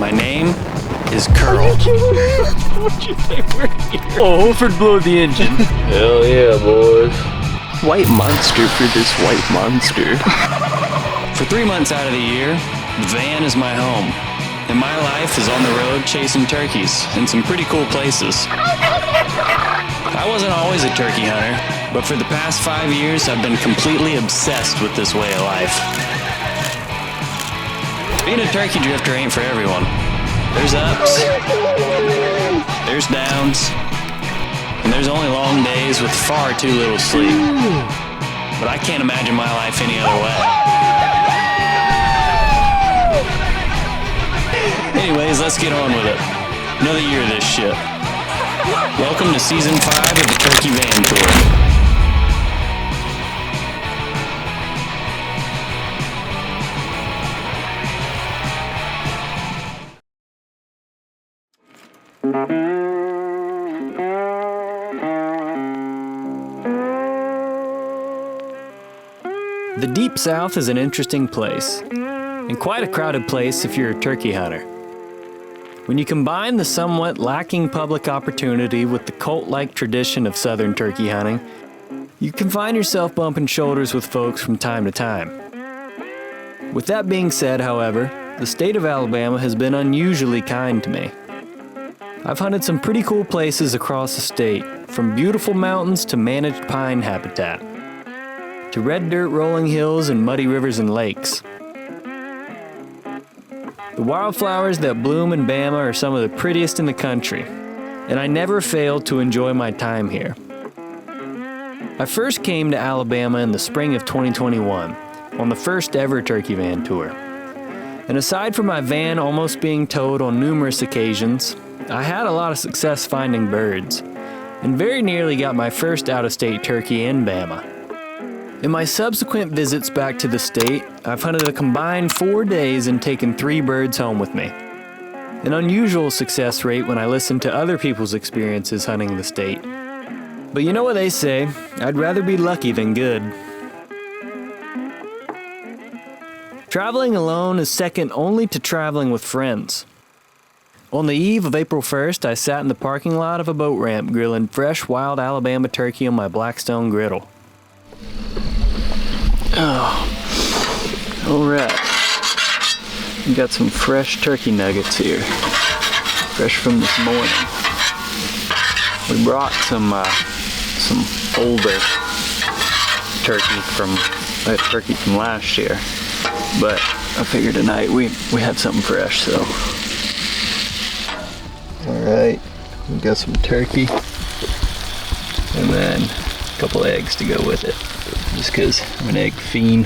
My name is Curl. What'd you say we're here? Oh, Holford blow the engine. Hell yeah, boys. White monster for this white monster. For 3 months out of the year, the van is my home. And my life is on the road chasing turkeys in some pretty cool places. I wasn't always a turkey hunter, but for the past 5 years, I've been completely obsessed with this way of life. Being a turkey drifter ain't for everyone. There's ups, there's downs, and there's only long days with far too little sleep. But I can't imagine my life any other way. Anyways, let's get on with it. Another year of this shit. Welcome to Season 5 of the Turkey Van Tour. The Deep South is an interesting place, and quite a crowded place if you're a turkey hunter. When you combine the somewhat lacking public opportunity with the cult-like tradition of southern turkey hunting, you can find yourself bumping shoulders with folks from time to time. With that being said, however, the state of Alabama has been unusually kind to me. I've hunted some pretty cool places across the state, from beautiful mountains to managed pine habitat, to red dirt rolling hills and muddy rivers and lakes. The wildflowers that bloom in Bama are some of the prettiest in the country, and I never failed to enjoy my time here. I first came to Alabama in the spring of 2021, on the first ever turkey van tour. And aside from my van almost being towed on numerous occasions, I had a lot of success finding birds, and very nearly got my first out-of-state turkey in Bama. In my subsequent visits back to the state, I've hunted a combined 4 days and taken 3 birds home with me. An unusual success rate when I listen to other people's experiences hunting the state. But you know what they say, I'd rather be lucky than good. Traveling alone is second only to traveling with friends. On the eve of April 1st, I sat in the parking lot of a boat ramp grilling fresh wild Alabama turkey on my Blackstone griddle. Oh, alright. We got some fresh turkey nuggets here. Fresh from this morning. We brought some older turkey from last year. But I figured tonight we had something fresh, so. Alright, we got some turkey. And then a couple eggs to go with it. Just because I'm an egg fiend.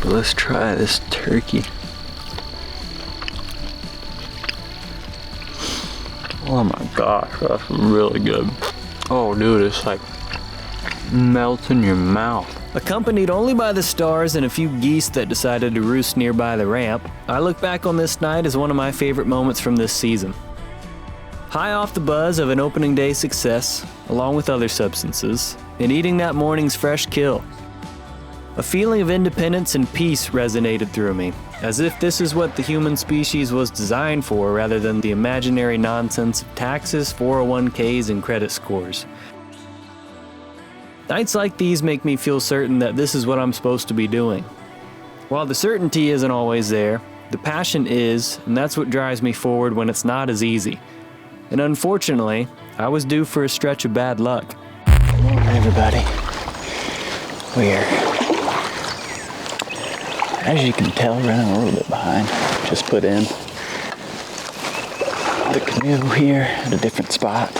But let's try this turkey. Oh my gosh, that's really good. Oh dude, it's like melts in your mouth. Accompanied only by the stars and a few geese that decided to roost nearby the ramp, I look back on this night as one of my favorite moments from this season. High off the buzz of an opening day success, along with other substances, and eating that morning's fresh kill. A feeling of independence and peace resonated through me, as if this is what the human species was designed for rather than the imaginary nonsense of taxes, 401ks, and credit scores. Nights like these make me feel certain that this is what I'm supposed to be doing. While the certainty isn't always there, the passion is, and that's what drives me forward when it's not as easy. And unfortunately, I was due for a stretch of bad luck. Good morning, everybody. We're, as you can tell, running a little bit behind. Just put in the canoe here at a different spot.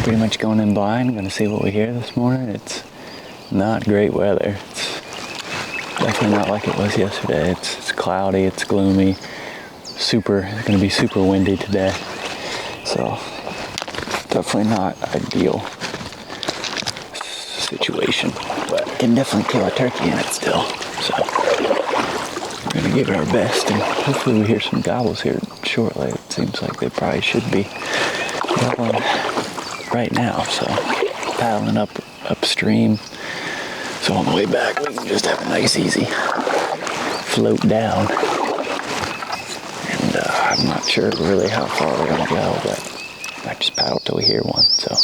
Pretty much going in blind. Gonna see what we hear this morning. It's not great weather. It's definitely not like it was yesterday. It's cloudy, it's gloomy, it's gonna be super windy today. So definitely not ideal situation, but can definitely kill a turkey in it still. So we're gonna give it our best, and hopefully we hear some gobbles here shortly. It seems like they probably should be gobbling right now. So paddling upstream. So on the way back, we can just have a nice, easy float down. And I I'm not sure really how far we're gonna go, but I might just paddle till we hear one, so.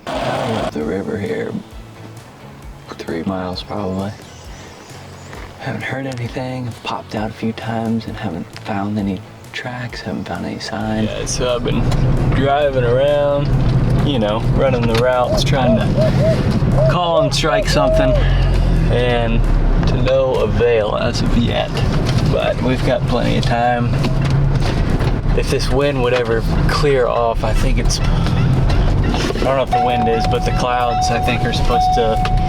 Up the river here, 3 miles probably. Haven't heard anything, I've popped out a few times and haven't found any tracks, haven't found any sign. Yeah, so I've been driving around, you know, running the routes, trying to call and strike something, and to no avail as of yet. But we've got plenty of time. If this wind would ever clear off, I think it's, I don't know if the wind is, but the clouds I think are supposed to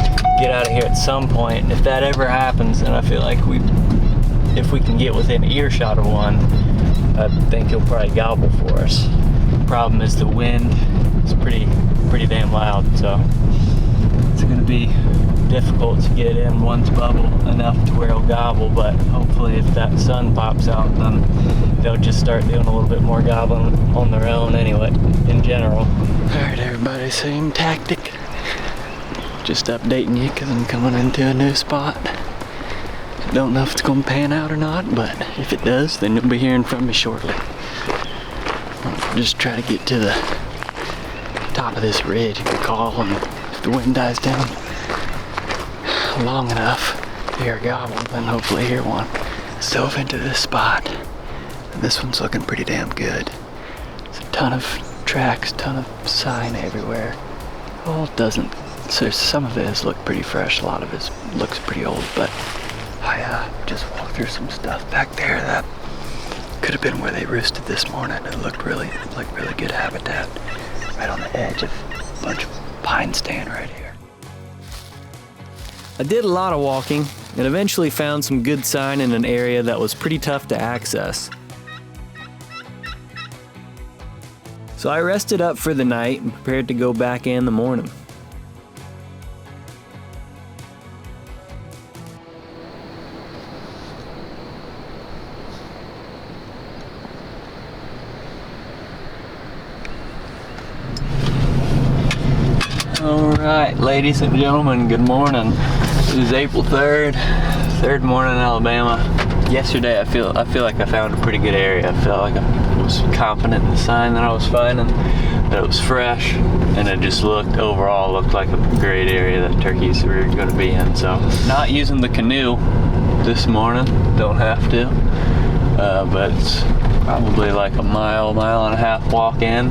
get out of here at some point. If that ever happens, then I feel like if we can get within earshot of one, I think he'll probably gobble for us. Problem is the wind is pretty damn loud, so it's gonna be difficult to get in one's bubble enough to where he'll gobble, but hopefully if that sun pops out, then they'll just start doing a little bit more gobbling on their own anyway, in general. All right, everybody, same tactic. Just updating you because I'm coming into a new spot. Don't know if it's gonna pan out or not, but if it does, then you'll be hearing from me shortly. I'll just try to get to the top of this ridge you could call, and if the wind dies down long enough to hear a gobble, then hopefully hear one. Dove into this spot, and this one's looking pretty damn good. There's a ton of tracks, ton of sign everywhere. Well, it doesn't. So some of it has looked pretty fresh, a lot of it looks pretty old, but I just walked through some stuff back there that could have been where they roosted this morning. It looked really good habitat right on the edge of a bunch of pine stand right here. I did a lot of walking and eventually found some good sign in an area that was pretty tough to access. So I rested up for the night and prepared to go back in the morning. All right, ladies and gentlemen, good morning. It is April 3rd, third morning in Alabama. Yesterday, I feel like I found a pretty good area. I felt like I was confident in the sign that I was finding, that it was fresh, and it just overall looked like a great area that turkeys were going to be in. So, not using the canoe this morning, don't have to, but it's probably like a mile and a half walk in.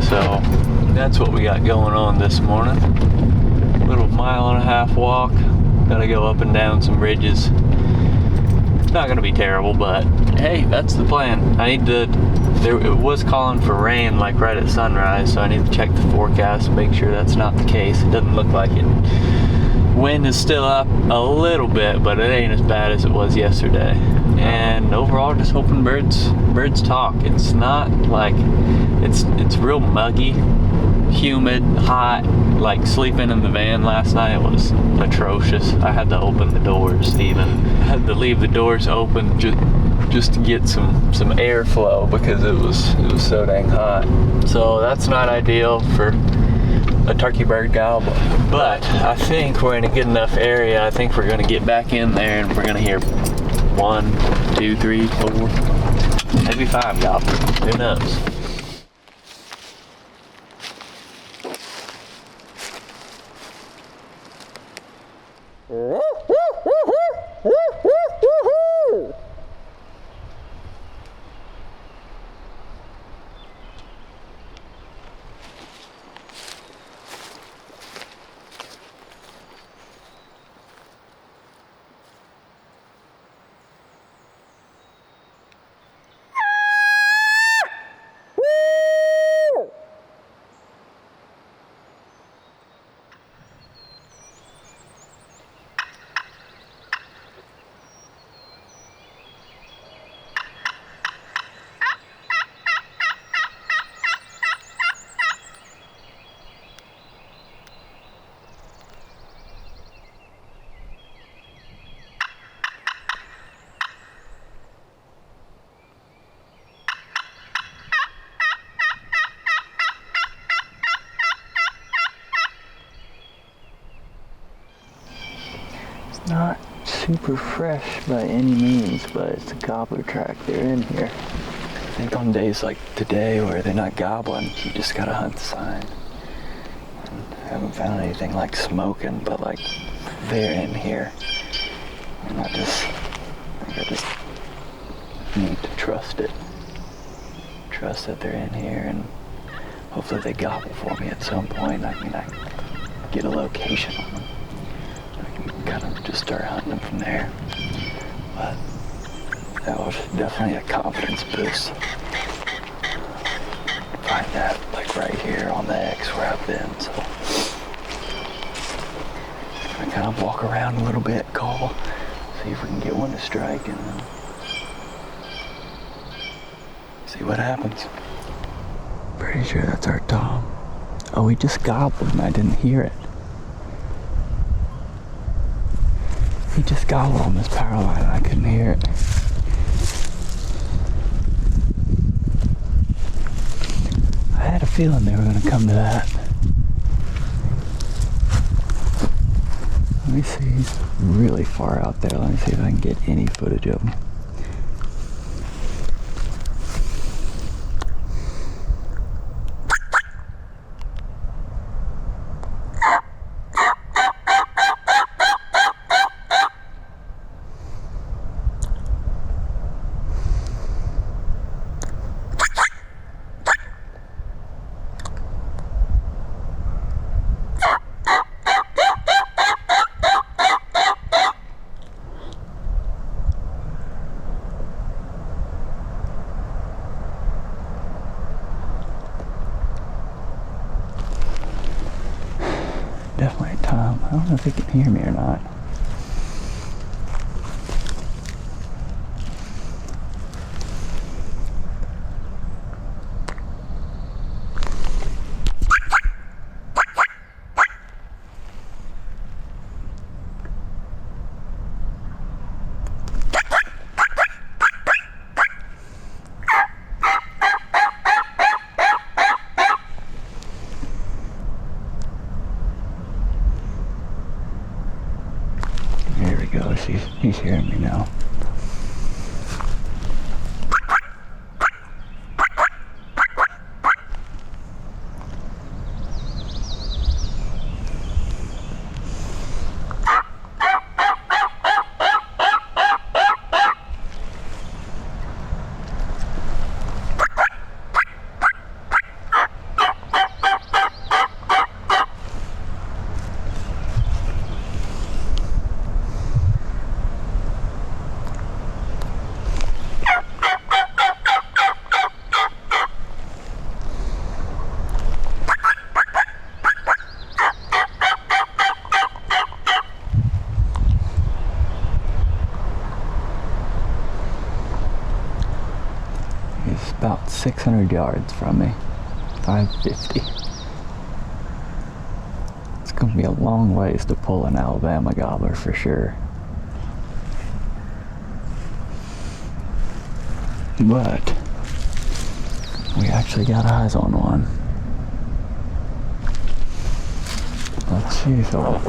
So that's what we got going on this morning. Little mile and a half walk. Gotta go up and down some ridges. It's not gonna be terrible, but hey, that's the plan. It was calling for rain like right at sunrise, so I need to check the forecast and make sure that's not the case. It doesn't look like it. Wind is still up a little bit, but it ain't as bad as it was yesterday. And overall, just hoping birds talk. It's not like, it's real muggy, humid, hot. Like sleeping in the van last night was atrocious. I had to open the doors even. I had to leave the doors open just to get some airflow because it was so dang hot. So that's not ideal for a turkey bird gobble. But I think we're in a good enough area. I think we're gonna get back in there and we're gonna hear 1, 2, 3, 4, maybe 5 gobble. Who knows? super fresh by any means, but it's a gobbler track. They're in here. I think on days like today where they're not gobbling, you just gotta hunt the sign. And I haven't found anything like smoking, but like they're in here. And I think I just need to trust it. Trust that they're in here, and hopefully they gobble for me at some point. I can get a location on them. I can kind of just start hunting them from there. But that was definitely a confidence boost. Find that like right here on the X where I've been. So I kind of walk around a little bit, call, see if we can get one to strike, and then see what happens. Pretty sure that's our Tom. Oh, he just gobbled and I didn't hear it. He just gobbled on this power line and I couldn't hear it. I had a feeling they were going to come to that. Let me see. He's really far out there. Let me see if I can get any footage of him. Definitely Tom. I don't know if he can hear me or not. There he goes. He's hearing me now. He's about 600 yards from me. 550. It's gonna be a long ways to pull an Alabama gobbler for sure. But we actually got eyes on one. Let's see if it'll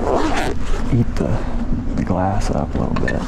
eat the glass up a little bit.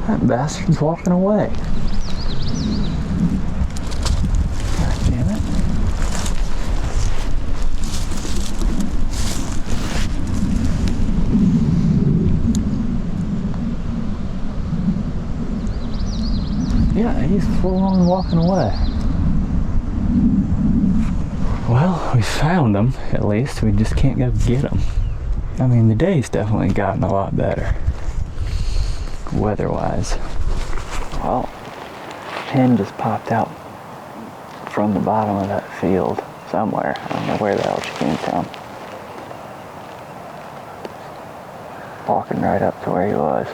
That bastard's walking away. God damn it. Yeah, he's full on walking away. Well, we found them, at least. We just can't go get them. I mean, the day's definitely gotten a lot better, weather-wise. Well, hen just popped out from the bottom of that field somewhere. I don't know where the hell she came from. Walking right up to where he was.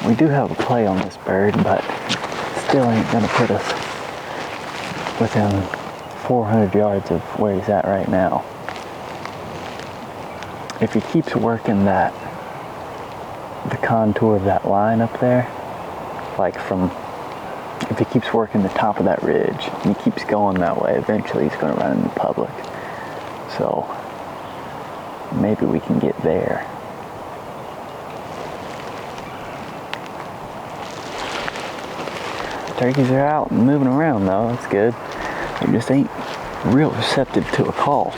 We do have a play on this bird, but still ain't gonna put us within 400 yards of where he's at right now. If he keeps working the contour of that line up there, like if he keeps working the top of that ridge, and he keeps going that way, eventually he's gonna run into public. So maybe we can get there. Turkeys are out and moving around though, that's good. They just ain't real receptive to a call.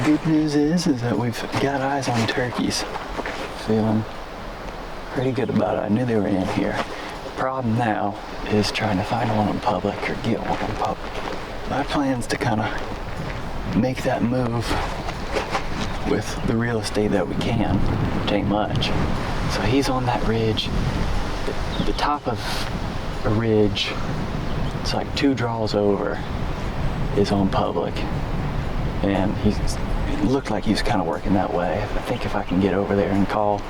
Good news is that we've got eyes on turkeys. Feeling pretty good about it. I knew they were in here. Problem now is trying to find one in public or get one in public. My plan's to kind of make that move with the real estate that we can, which ain't much. So he's on that ridge, the top of a ridge, it's like 2 draws over, is on public, and it looked like he was kind of working that way. I think if I can get over there and call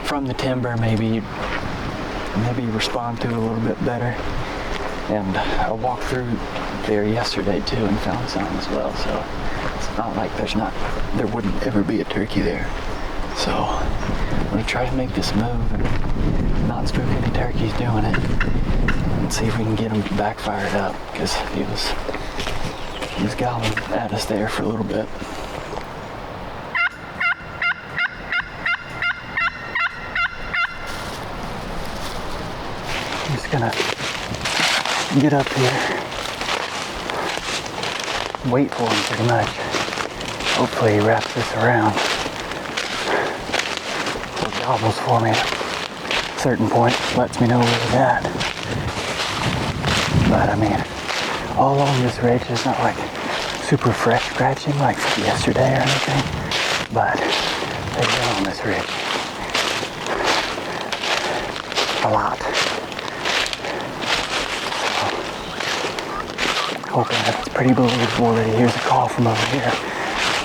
from the timber, maybe respond to it a little bit better. And I walked through there yesterday too and found some as well, so it's not like there wouldn't ever be a turkey there. So I'm gonna try to make this move and not spook any turkeys doing it, and see if we can get him back fired up, because he was gobbling at us there for a little bit. I'm just gonna get up here, wait for him pretty much. Hopefully he wraps this around or gobbles for me at a certain point, lets me know where he's at. But I mean, all along this ridge is not like super fresh scratching like yesterday or anything, but they've been on this ridge a lot. So, hoping that it's pretty believable that he hears a call from over here,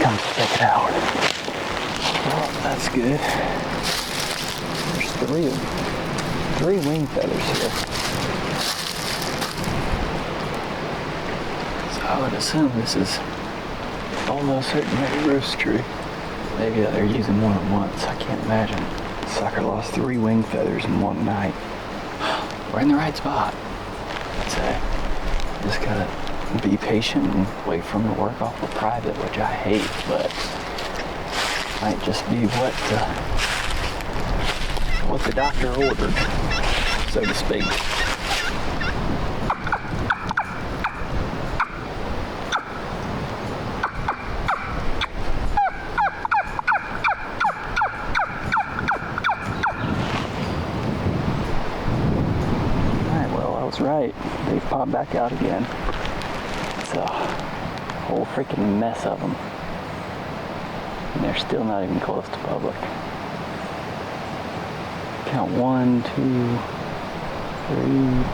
comes to check it out. Well, that's good. There's three wing feathers here. I would assume this is almost certainly a roost tree. Maybe they're using one at once. I can't imagine. Sucker lost 3 wing feathers in one night. We're in the right spot, I'd say. Just gotta be patient and wait for them to work off a private, which I hate, but might just be what the doctor ordered, so to speak. Right, they pop back out again. It's a whole freaking mess of them, and they're still not even close to public. Count 1, 2, 3,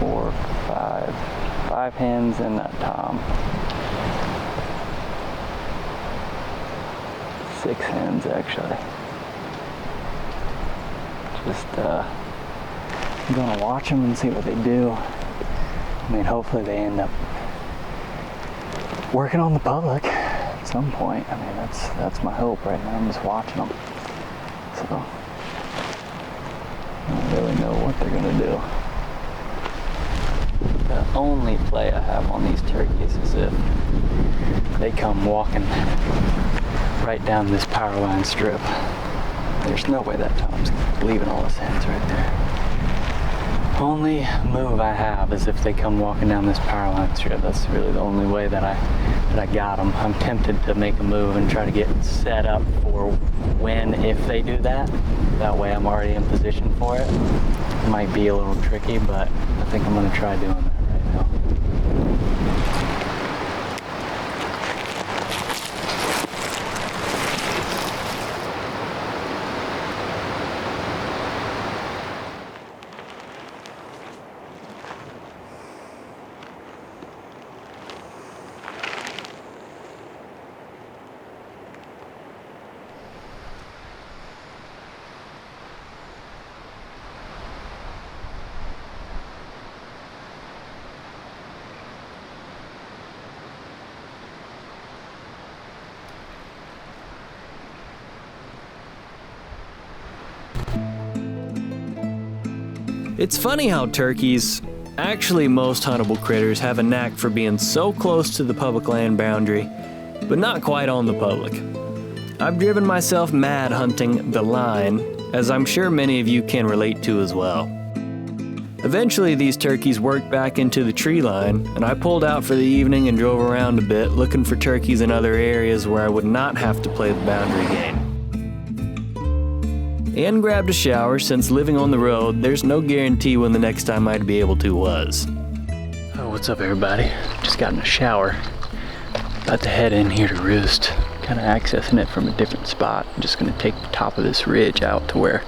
4, 5 hens and that tom. 6 hens actually. Just I'm gonna watch them and see what they do. I mean, hopefully they end up working on the public at some point. I mean, that's my hope right now. I'm just watching them. So I don't really know what they're gonna do. The only play I have on these turkeys is if they come walking right down this power line strip. There's no way that Tom's leaving all his hens right there. Only move I have is if they come walking down this power line strip. That's really the only way that I got them. I'm tempted to make a move and try to get set up for if they do that. That way I'm already in position for it. It might be a little tricky, but I think I'm gonna try doing that right now. It's funny how turkeys, actually most huntable critters, have a knack for being so close to the public land boundary, but not quite on the public. I've driven myself mad hunting the line, as I'm sure many of you can relate to as well. Eventually, these turkeys worked back into the tree line, and I pulled out for the evening and drove around a bit looking for turkeys in other areas where I would not have to play the boundary game. And grabbed a shower, since living on the road, there's no guarantee when the next time I'd be able to was. Oh, what's up everybody? Just got in a shower. About to head in here to roost. Kind of accessing it from a different spot. I'm just gonna take the top of this ridge out to where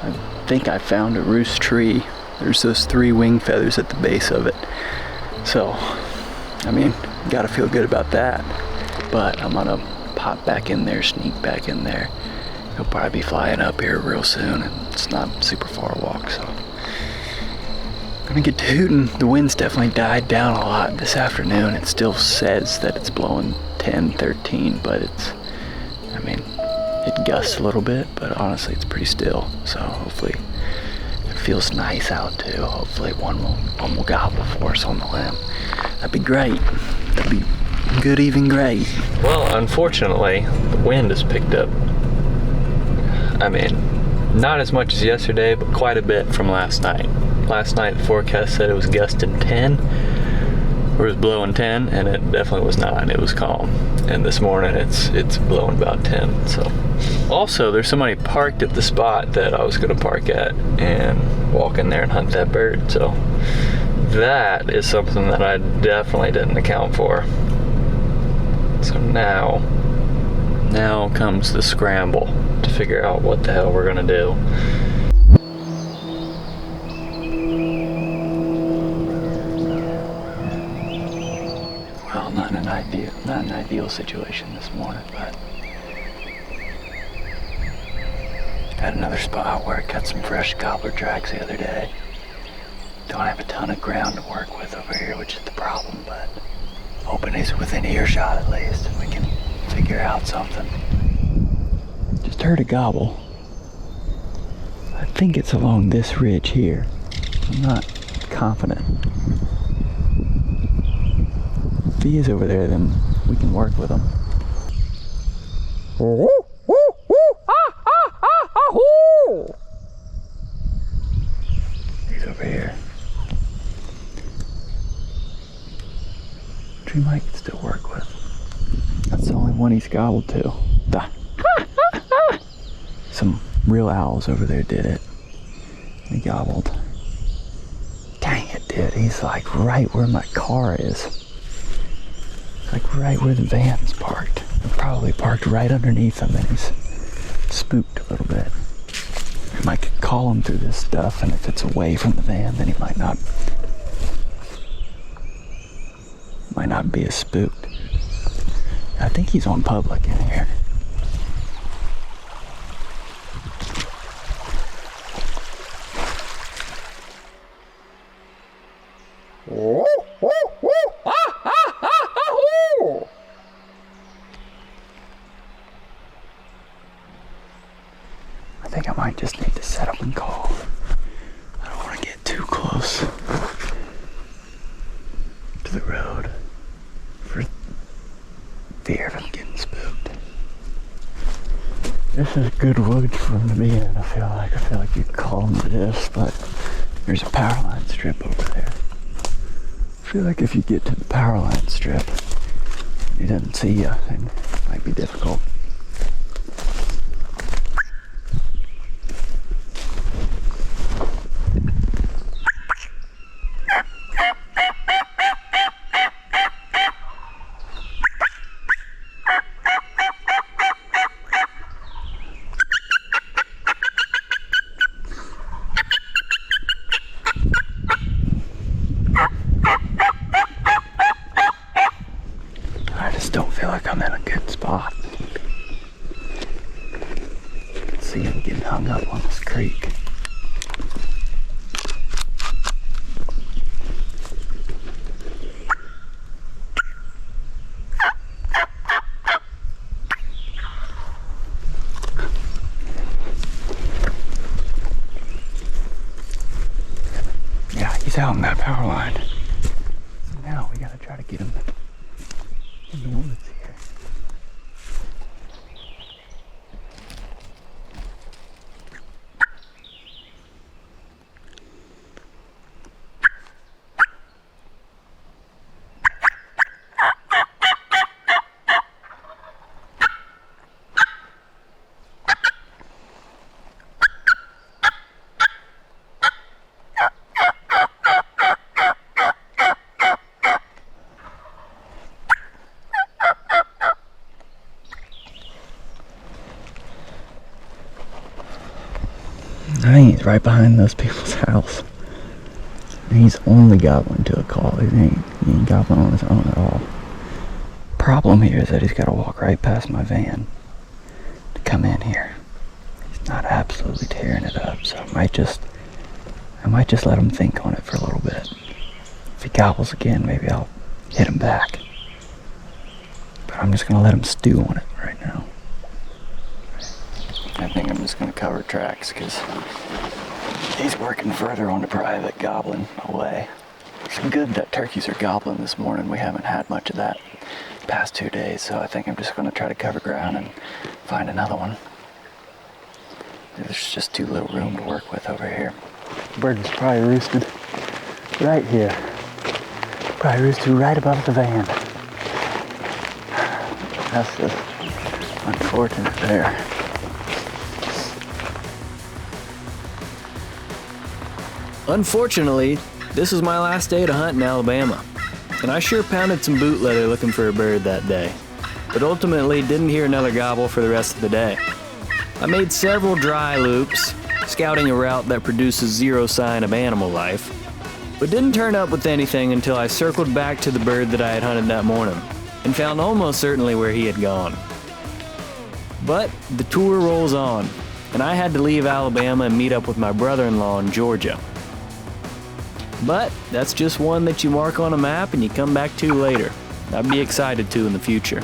I think I found a roost tree. There's those 3 wing feathers at the base of it. So, I mean, gotta feel good about that. But I'm gonna pop back in there, sneak back in there. He'll probably be flying up here real soon, and it's not super far a walk, so. Gonna get to hooting. The wind's definitely died down a lot this afternoon. It still says that it's blowing 10, 13, but it's, I mean, it gusts a little bit, but honestly it's pretty still. So hopefully it feels nice out too. Hopefully one will gobble for us on the limb. That'd be great. That'd be good, even great. Well, unfortunately, the wind has picked up. I mean, not as much as yesterday, but quite a bit from last night. Last night the forecast said it was gusting 10, or it was blowing 10, and it definitely was not. It was calm. And this morning it's blowing about 10. So also there's somebody parked at the spot that I was gonna park at and walk in there and hunt that bird. So that is something that I definitely didn't account for. So now comes the scramble to figure out what the hell we're gonna do. Well, not an ideal situation this morning, but had another spot where I cut some fresh gobbler tracks the other day. Don't have a ton of ground to work with over here, which is the problem, but hoping he's within earshot at least, and we can figure out something. Just heard a gobble. I think it's along this ridge here. I'm not confident. If he is over there, then we can work with him. He's over here. Tree might still work with. That's the only one he's gobbled to. Some real owls over there did it. He gobbled. Dang it, dude. He's like right where my car is. Like right where the van's parked. I'm probably parked right underneath him, and he's spooked a little bit. I might call him through this stuff, and if it's away from the van, then he might not be as spooked. I think he's on public in here. I think I might just need to set up and call. I don't want to get too close to the road for fear of him getting spooked. This is good woods for him to be in, I feel like you could call him to this, but there's a power line strip over there. I feel like if you get to the power line strip, he doesn't see you, then it might be difficult. I just don't feel like I'm in a good spot. See him getting hung up on this creek. out in that power line. So now we gotta try to get him in the woods here. I think he's right behind those people's house. And he's only gobbling to a call. He ain't gobbling on his own at all. Problem here is that he's got to walk right past my van to come in here. He's not absolutely tearing it up, so I might just let him think on it for a little bit. If he gobbles again, maybe I'll hit him back. But I'm just gonna let him stew on it right now. I think I'm just gonna cover tracks because he's working further on the private, gobbling away. It's good that turkeys are gobbling this morning. We haven't had much of that the past 2 days, so I think I'm just gonna try to cover ground and find another one. There's just too little room to work with over here. Bird is probably roosted right here. Probably roosted right above the van. That's just unfortunate there. Unfortunately, this was my last day to hunt in Alabama, and I sure pounded some boot leather looking for a bird that day, but ultimately didn't hear another gobble for the rest of the day. I made several dry loops, scouting a route that produces zero sign of animal life, but didn't turn up with anything until I circled back to the bird that I had hunted that morning, and found almost certainly where he had gone. But the tour rolls on, and I had to leave Alabama and meet up with my brother-in-law in Georgia. But that's just one that you mark on a map and you come back to later. I'd be excited to in the future.